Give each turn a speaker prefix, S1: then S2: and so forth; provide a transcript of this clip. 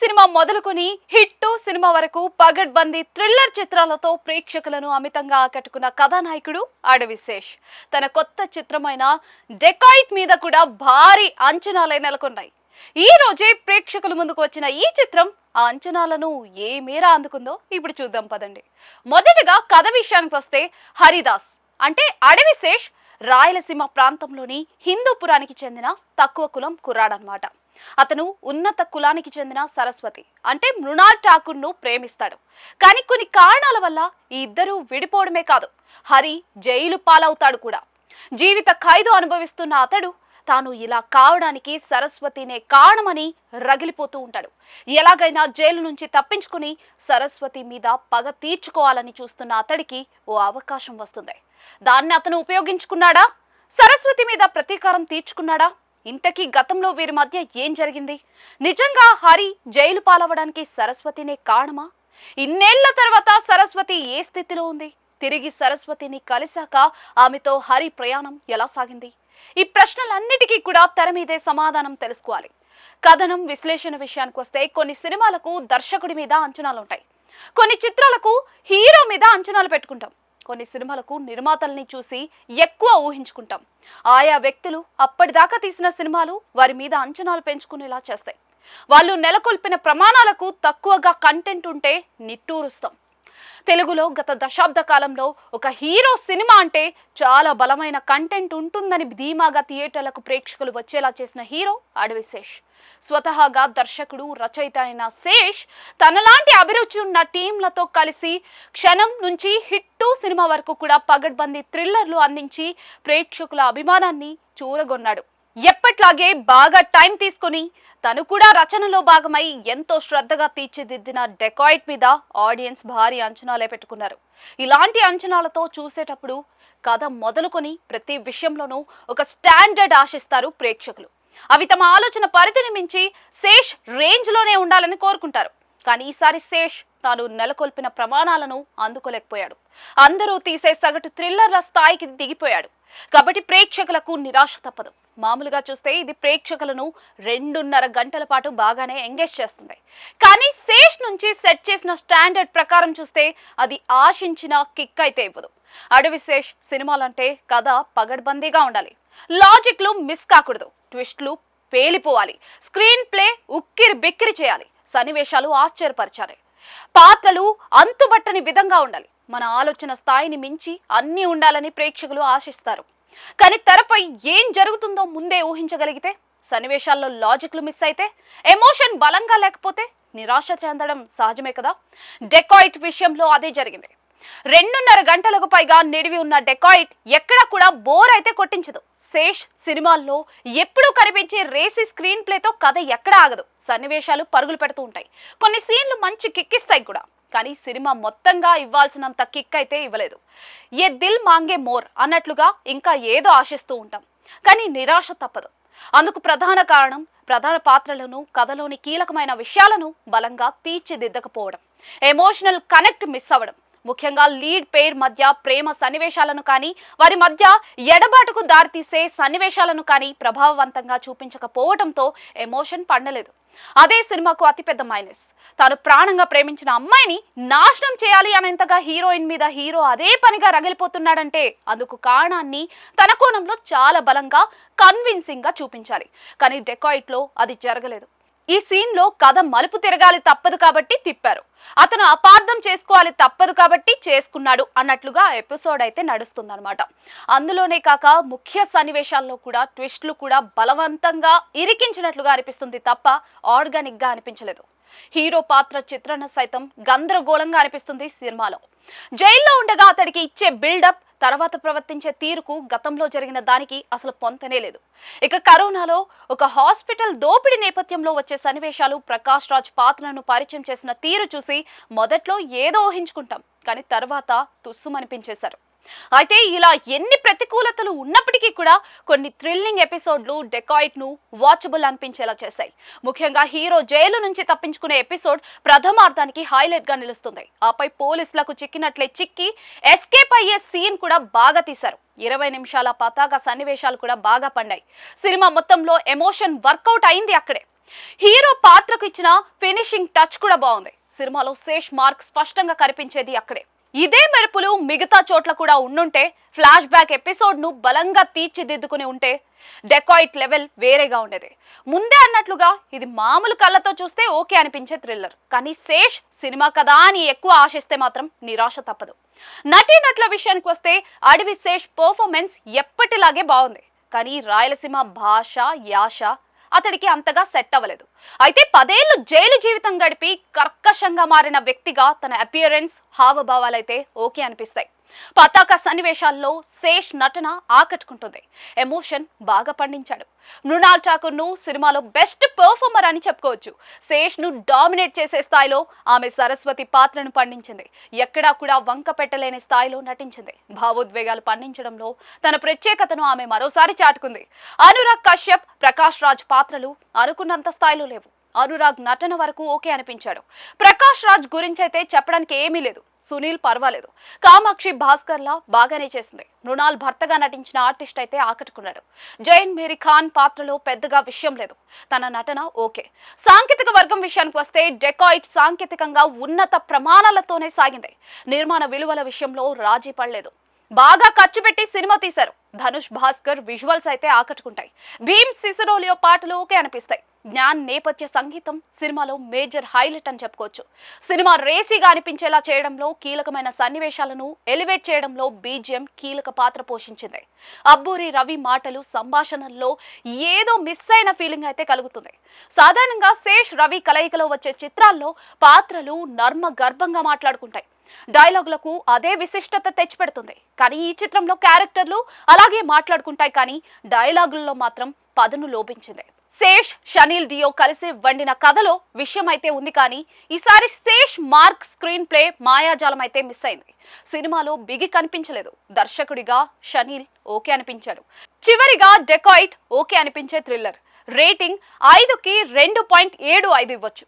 S1: Cinema మొదలుకొని hit 2 cinema వరకు పగడ్బందీ thriller చిత్రాలతో ప్రేక్షకులను అమితంగా ఆకట్టుకున్న కథానాయకుడు అడవిశేష్. తన కొత్త చిత్రమైన డెకాయిట్ మీద కూడా భారీ అంచనాలే నెలకొన్నాయి. ఈ రోజే ప్రేక్షకుల ముందుకు వచ్చిన ఈ చిత్రం ఆ అంచనాలను ఏ మేర అందుకుందో ఇప్పుడు చూద్దాం పదండి. మొదటగా కథ విషయానికి వస్తే, హరిదాస్ అంటే అడవిశేష్ రాయలసీమ ప్రాంతంలోని హిందూపురానికి చెందిన తక్కువ కులం కుర్రాడనమాట. అతను ఉన్నత కులానికి చెందిన సరస్వతి అంటే మృణాల్ ఠాకూర్ ను ప్రేమిస్తాడు. కానీ కొన్ని కారణాల వల్ల ఈ ఇద్దరు విడిపోవడమే కాదు, హరి జైలు పాలవుతాడు కూడా. జీవిత ఖైదు అనుభవిస్తున్న అతడు తాను ఇలా కావడానికి సరస్వతినే కారణమని రగిలిపోతూ ఉంటాడు. ఎలాగైనా జైలు నుంచి తప్పించుకుని సరస్వతి మీద పగ తీర్చుకోవాలని చూస్తున్న అతడికి ఓ అవకాశం వస్తుంది. దాన్ని అతను ఉపయోగించుకున్నాడా? సరస్వతి మీద ప్రతీకారం తీర్చుకున్నాడా? ఇంతకీ గతంలో వీరి మధ్య ఏం జరిగింది? నిజంగా హరి జైలు పాలవడానికి సరస్వతినే కారణమా? ఇన్నేళ్ల తర్వాత సరస్వతి ఏ స్థితిలో ఉంది? తిరిగి సరస్వతిని కలిశాక ఆమెతో హరి ప్రయాణం ఎలా సాగింది? ఈ ప్రశ్నలన్నిటికీ కూడా తెర మీదే సమాధానం తెలుసుకోవాలి. కథనం విశ్లేషణ విషయానికి వస్తే, కొన్ని సినిమాలకు దర్శకుడి మీద అంచనాలుంటాయి, కొన్ని చిత్రాలకు హీరో మీద అంచనాలు పెట్టుకుంటాం, కొన్ని సినిమాలకు నిర్మాతల్ని చూసి ఎక్కువ ఊహించుకుంటాం. ఆయా వ్యక్తులు అప్పటిదాకా తీసిన సినిమాలు వారి మీద అంచనాలు పెంచుకునేలా చేస్తాయి. వాళ్ళు నెలకొల్పిన ప్రమాణాలకు తక్కువగా కంటెంట్ ఉంటే నిట్టూరుస్తాం. తెలుగులో గత దశాబ్ద కాలంలో ఒక హీరో సినిమా అంటే చాలా బలమైన కంటెంట్ ఉంటుందని ధీమాగా థియేటర్లకు ప్రేక్షకులు వచ్చేలా చేసిన హీరో అడవిశేష్. స్వతహాగా దర్శకుడు, రచయిత అయిన శేష్ తనలాంటి అభిరుచి ఉన్న టీంలతో కలిసి క్షణం నుంచి హిట్ 2 సినిమా వరకు కూడా పగడ్బందీ థ్రిల్లర్లు అందించి ప్రేక్షకుల అభిమానాన్ని చూరగొన్నాడు. ఎప్పట్లాగే బాగా టైం తీసుకుని తను కూడా రచనలో భాగమై ఎంతో శ్రద్ధగా తీర్చిదిద్దిన డెకాయిట్ మీద ఆడియన్స్ భారీ అంచనాలే పెట్టుకున్నారు. ఇలాంటి అంచనాలతో చూసేటప్పుడు కథ మొదలుకొని ప్రతి విషయంలోనూ ఒక స్టాండర్డ్ ఆశిస్తారు ప్రేక్షకులు. అవి తమ ఆలోచన పరిధిని మించి శేష్ రేంజ్లోనే ఉండాలని కోరుకుంటారు. కానీ ఈసారి శేష్ తాను నెలకొల్పిన ప్రమాణాలను అందుకోలేకపోయాడు. అందరూ తీసే సగటు థ్రిల్లర్ల స్థాయికి దిగిపోయాడు. కాబట్టి ప్రేక్షకులకు నిరాశ తప్పదు. మామూలుగా చూస్తే ఇది ప్రేక్షకులను 2.5 గంటల పాటు బాగానే ఎంగేజ్ చేస్తుంది. కానీ శేష్ నుంచి సెట్ చేసిన స్టాండర్డ్ ప్రకారం చూస్తే అది ఆశించిన కిక్ అయితే ఇవ్వదు. అడవిశేష్ సినిమాలంటే కథ పగడ్బందీగా ఉండాలి, లాజిక్లు మిస్ కాకూడదు, ట్విస్ట్లు పేలిపోవాలి, స్క్రీన్ ప్లే ఉక్కిరి బిక్కిరి చేయాలి, సన్నివేశాలు ఆశ్చర్యపరచాలి, పాత్రలు అంతుబట్టని విధంగా ఉండాలి. మన ఆలోచన స్థాయిని మించి అన్నీ ఉండాలని ప్రేక్షకులు ఆశిస్తారు. కానీ తెరపై ఏం జరుగుతుందో ముందే ఊహించగలిగితే, సన్నివేశాల్లో లాజిక్లు మిస్ అయితే, ఎమోషన్ బలంగా లేకపోతే నిరాశ చెందడం సహజమే కదా. డెకాయిట్ విషయంలో అదే జరిగింది. 2.5 గంటలకు పైగా నిడివి ఉన్న డెకాయిట్ ఎక్కడా కూడా బోర్ అయితే కొట్టించదు. శేష్ సినిమాల్లో ఎప్పుడూ కనిపించే రేసి స్క్రీన్ ప్లేతో కథ ఎక్కడా ఆగదు. సన్నివేశాలు పరుగులు పెడుతూ ఉంటాయి, కొన్ని సీన్లు మంచి కిక్కిస్తాయి కూడా. కానీ సినిమా మొత్తంగా ఇవ్వాల్సినంత కిక్ అయితే ఇవ్వలేదు. ఏ దిల్ మాంగే మోర్ అన్నట్లుగా ఇంకా ఏదో ఆశిస్తూ ఉంటాం, కానీ నిరాశ తప్పదు. అందుకు ప్రధాన కారణం ప్రధాన పాత్రలను, కథలోని కీలకమైన విషయాలను బలంగా తీర్చిదిద్దకపోవడం, ఎమోషనల్ కనెక్ట్ మిస్ అవ్వడం. ముఖ్యంగా లీడ్ పేర్ మధ్య ప్రేమ సన్నివేశాలను కానీ, వారి మధ్య ఎడబాటుకు దారితీసే సన్నివేశాలను కానీ ప్రభావవంతంగా చూపించకపోవడంతో ఎమోషన్ పండలేదు. అదే సినిమాకు అతిపెద్ద మైనస్. తాను ప్రాణంగా ప్రేమించిన అమ్మాయిని నాశనం చేయాలి అనేంతగా హీరోయిన్ మీద హీరో అదే పనిగా రగిలిపోతున్నాడంటే అందుకు కారణాన్ని తన కోణంలో చాలా బలంగా, కన్విన్సింగ్ గా చూపించాలి. కానీ డెకాయిట్ లో అది జరగలేదు. ఈ సీన్ లో కథ మలుపు తిరగాలి తప్పదు కాబట్టి తిప్పారు, అతను అపార్థం చేసుకోవాలి తప్పదు కాబట్టి చేసుకున్నాడు అన్నట్లుగా ఎపిసోడ్ అయితే నడుస్తుందన్నమాట. అందులోనే కాక ముఖ్య సన్నివేశాల్లో కూడా ట్విస్ట్లు కూడా బలవంతంగా ఇరికించినట్లుగా అనిపిస్తుంది తప్ప ఆర్గానిక్ గా అనిపించలేదు. హీరో పాత్ర చిత్రణ సైతం గందరగోళంగా అనిపిస్తుంది సినిమాలో. జైల్లో ఉండగా అతడికి ఇచ్చే బిల్డప్, తర్వాత ప్రవర్తించే తీరుకు గతంలో జరిగిన దానికి అసలు పొంతనే లేదు. ఇక కరోనాలో ఒక హాస్పిటల్ దోపిడీ నేపథ్యంలో వచ్చే సన్నివేశాలు, ప్రకాష్ రాజ్ పాత్రను పరిచయం చేసిన తీరు చూసి మొదట్లో ఏదో ఊహించుకుంటాం, కానీ తర్వాత తుస్సుమనిపించేశారు. అయితే ఇలా ఎన్ని ప్రతికూలతలు ఉన్నప్పటికీ కూడా కొన్ని థ్రిల్లింగ్ ఎపిసోడ్లు డెకాయిట్ ను వాచబుల్ అనిపించేలా చేశాయి. ముఖ్యంగా హీరో జైలు నుంచి తప్పించుకునే ఎపిసోడ్ ప్రథమార్థానికి హైలైట్ గా నిలుస్తుంది. ఆపై పోలీసులకు చిక్కినట్లే చిక్కి ఎస్కేప్ అయ్యే సీన్ కూడా బాగా తీశారు. 20 నిమిషాల పతాక సన్నివేశాలు కూడా బాగా పండాయి. సినిమా మొత్తంలో ఎమోషన్ వర్కౌట్ అయింది అక్కడే. హీరో పాత్రకు ఇచ్చిన ఫినిషింగ్ టచ్ కూడా బాగుంది. సినిమాలో శేష్ మార్క్ స్పష్టంగా కనిపించేది అక్కడే. ఇదే మెరుపులు మిగతా చోట్ల కూడా ఉండుంటే, ఫ్లాష్ బ్యాక్ ఎపిసోడ్ ను బలంగా తీర్చిదిద్దుకుని ఉంటే డెకాయిట్ లెవెల్ వేరేగా ఉండేది. ముందే అన్నట్లుగా ఇది మామూలు కళ్ళతో చూస్తే ఓకే అనిపించే థ్రిల్లర్. కానీ శేష్ సినిమా కదా అని ఎక్కువ ఆశిస్తే మాత్రం నిరాశ తప్పదు. నటీనటుల విషయానికి వస్తే అడవి శేష్ పర్ఫార్మెన్స్ ఎప్పటిలాగే బాగుంది. కానీ రాయలసీమ భాష యాష అతడికి అంతగా సెట్ అవ్వలేదు. అయితే 10 ఏళ్లు జైలు జీవితం గడిపి కర్కశంగా మారిన వ్యక్తిగా తన అపియరెన్స్ హావభావాలైతే ఓకే అనిపిస్తాయి. పతాక సన్నివేశాల్లో శేష్ నటన ఆకట్టుకుంటుంది. ఎమోషన్ బాగా పండించాడు. మృణాల్ ఠాకూర్ ను సినిమాలో బెస్ట్ పర్ఫార్మర్ అని చెప్పుకోవచ్చు. శేష్ ను డామినేట్ చేసే స్థాయిలో ఆమె సరస్వతి పాత్రను పండించింది. ఎక్కడా కూడా వంక పెట్టలేని స్థాయిలో నటించింది. భావోద్వేగాలు పండించడంలో తన ప్రత్యేకతను ఆమె మరోసారి చాటుకుంది. అనురాగ్ కశ్యప్, ప్రకాష్ రాజ్ పాత్రలు అనుకున్నంత స్థాయిలో లేవు. అనురాగ్ నటన వరకు ఓకే అనిపించాడు. ప్రకాష్ రాజ్ గురించి అయితే చెప్పడానికి ఏమీ లేదు. సునీల్ పర్వాలేదు. కామాక్షి భాస్కర్లా బాగానే చేసింది. మృణాల్ భర్తగా నటించిన ఆర్టిస్ట్ అయితే ఆకట్టుకున్నాడు. జైన్ మేరీ ఖాన్ పాత్రలో పెద్దగా విషయం లేదు. తన నటన ఓకే. సాంకేతిక వర్గం విషయానికి వస్తే డెకాయిట్ సాంకేతికంగా ఉన్నత ప్రమాణాలతోనే సాగింది. నిర్మాణ విలువల విషయంలో రాజీ పడలేదు. బాగా ఖర్చు పెట్టి సినిమా తీశారు. ధనుష్ భాస్కర్ విజువల్స్ అయితే ఆకట్టుకుంటాయి. భీమ్ సిసిరోలియో పాటలు ఓకే అనిపిస్తాయి. జ్ఞాన్ నేపథ్య సంగీతం సినిమాలో మేజర్ హైలైట్ అని చెప్పుకోవచ్చు. సినిమా రేసీగా అనిపించేలా చేయడంలో, కీలకమైన సన్నివేశాలను ఎలివేట్ చేయడంలో బీజిఎం కీలక పాత్ర పోషించింది. అబ్బూరి రవి మాటలు, సంభాషణల్లో ఏదో మిస్ అయిన ఫీలింగ్ అయితే కలుగుతుంది. సాధారణంగా శేష్ రవి కలయికలో వచ్చే చిత్రాల్లో పాత్రలు నర్మ గర్భంగా మాట్లాడుకుంటాయి. డైలాగులకు అదే విశిష్టత తెచ్చిపెడుతుంది. కానీ ఈ చిత్రంలో క్యారెక్టర్లు అలాగే మాట్లాడుకుంటాయి, కానీ డైలాగుల్లో మాత్రం పదును లోపించింది. శేష్, షనీల్ డియో కలిసి వండిన కథలో విషయం అయితే ఉంది, కానీ ఈసారి శేష్ మార్క్ స్క్రీన్ ప్లే మాయాజాలం అయితే మిస్ అయింది. సినిమాలో బిగి కనిపించలేదు. దర్శకుడిగా షనీల్ ఓకే అనిపించాడు. చివరిగా డెకాయిట్ ఓకే అనిపించే థ్రిల్లర్. రేటింగ్ 5కి 2.75 ఇవ్వచ్చు.